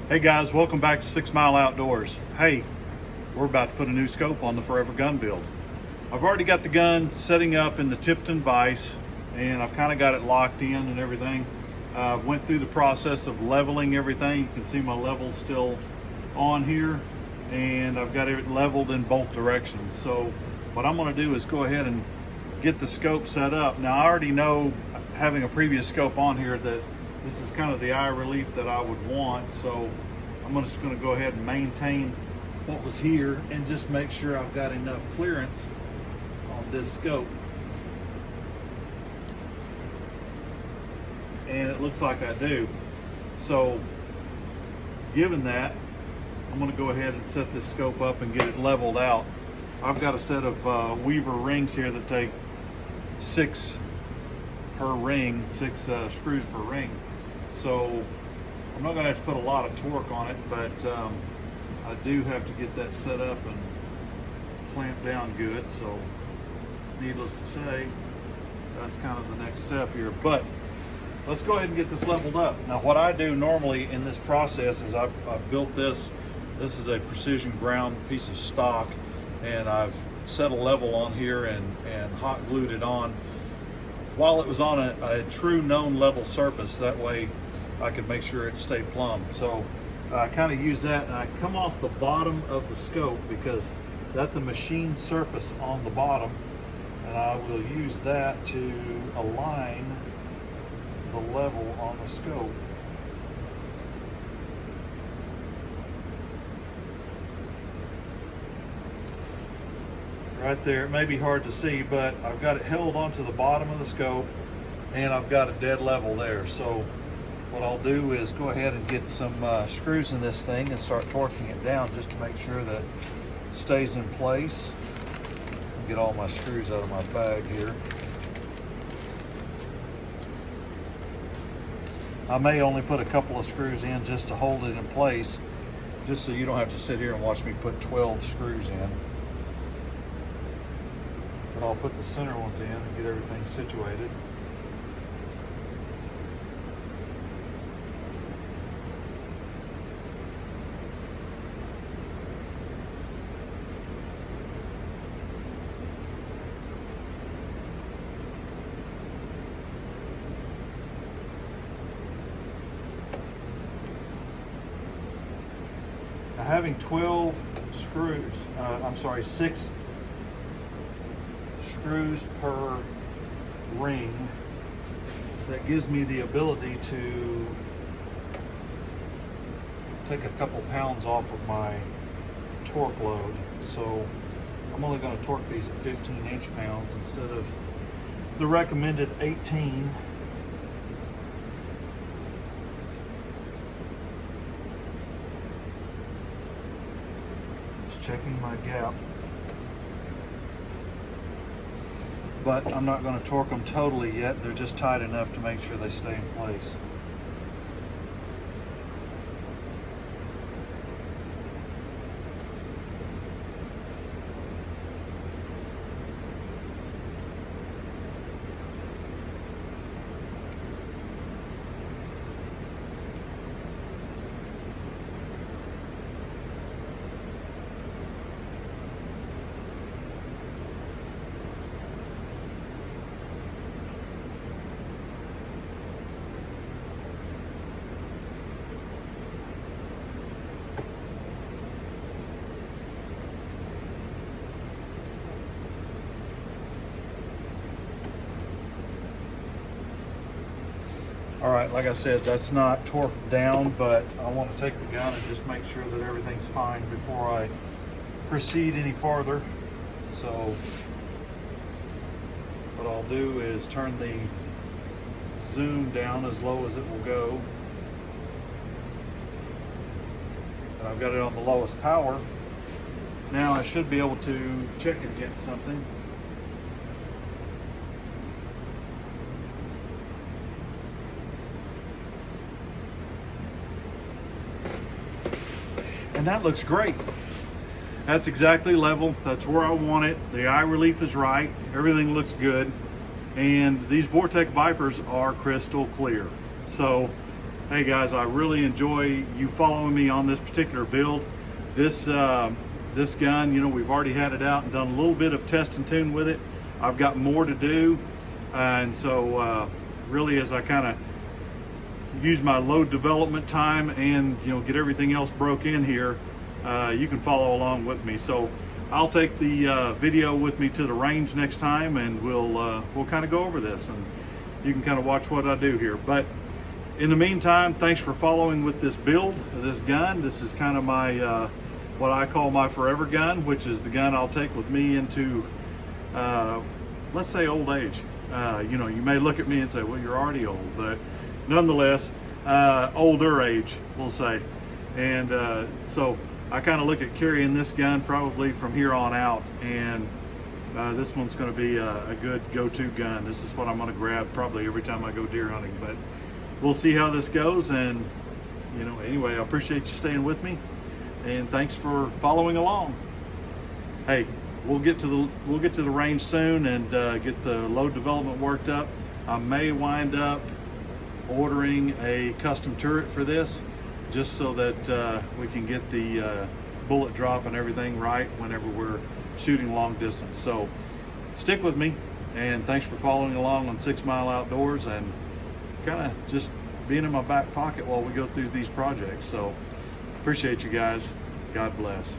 Hey guys, welcome back to 6 Mile Outdoors. Hey, we're about to put a new scope on the Forever gun build. I've already got the gun setting up in the Tipton vise and I've kind of got it locked in and everything. Went through the process of leveling everything. You can see my levels still on here and I've got it leveled in both directions. So what I'm going to do is go ahead and get the scope set up. Now I already know, having a previous scope on here, that this is kind of the eye relief that I would want, so I'm just going to go ahead and maintain what was here and just make sure I've got enough clearance on this scope. And it looks like I do. So given that, I'm going to go ahead and set this scope up and get it leveled out. I've got a set of Weaver rings here that take 6 per ring, 6 screws per ring. So I'm not going to have to put a lot of torque on it, but I do have to get that set up and clamped down good. So needless to say, that's kind of the next step here. But let's go ahead and get this leveled up. Now what I do normally in this process is I've built this. This is a precision ground piece of stock, and I've set a level on here and hot glued it on while it was on a true known level surface. That way I could make sure it stayed plumb. So I kind of use that, and I come off the bottom of the scope because that's a machined surface on the bottom, and I will use that to align the level on the scope. Right there, it may be hard to see, but I've got it held onto the bottom of the scope and I've got it dead level there. So what I'll do is go ahead and get some screws in this thing and start torquing it down just to make sure that it stays in place. Get all my screws out of my bag here. I may only put a couple of screws in just to hold it in place, just so you don't have to sit here and watch me put 12 screws in. But I'll put the center ones in and get everything situated. Now, having 12 screws, 6 screws per ring, that gives me the ability to take a couple pounds off of my torque load. So I'm only going to torque these at 15 inch-pounds instead of the recommended 18. Just checking my gap. But I'm not going to torque them totally yet. They're just tight enough to make sure they stay in place. All right, like I said, that's not torqued down, but I want to take the gun and just make sure that everything's fine before I proceed any farther. So what I'll do is turn the zoom down as low as it will go. And I've got it on the lowest power. Now I should be able to check it against something. And that looks great. That's exactly level. That's where I want it. The eye relief is right. Everything looks good. And these Vortex Vipers are crystal clear. So Hey guys, I really enjoy you following me on this particular build. This gun, you know, we've already had it out and done a little bit of test and tune with it. I've got more to do, and so really, as I kind of use my load development time and, you know, get everything else broke in here, you can follow along with me. So I'll take the video with me to the range next time, and we'll kind of go over this, and you can kind of watch what I do here. But in the meantime, thanks for following with this build of this gun. This is kind of my what I call my forever gun, which is the gun I'll take with me into let's say old age. You know, you may look at me and say, well, you're already old, but nonetheless, older age, we'll say. And so I kind of look at carrying this gun probably from here on out, and this one's going to be a good go-to gun. This is what I'm going to grab probably every time I go deer hunting, but we'll see how this goes. And, you know, anyway, I appreciate you staying with me, and thanks for following along. Hey, we'll get to the range soon and get the load development worked up. I may wind up ordering a custom turret for this, just so that we can get the bullet drop and everything right whenever we're shooting long distance. So stick with me, and thanks for following along on 6 Mile Outdoors, and kind of just being in my back pocket while we go through these projects. So appreciate you guys. God bless.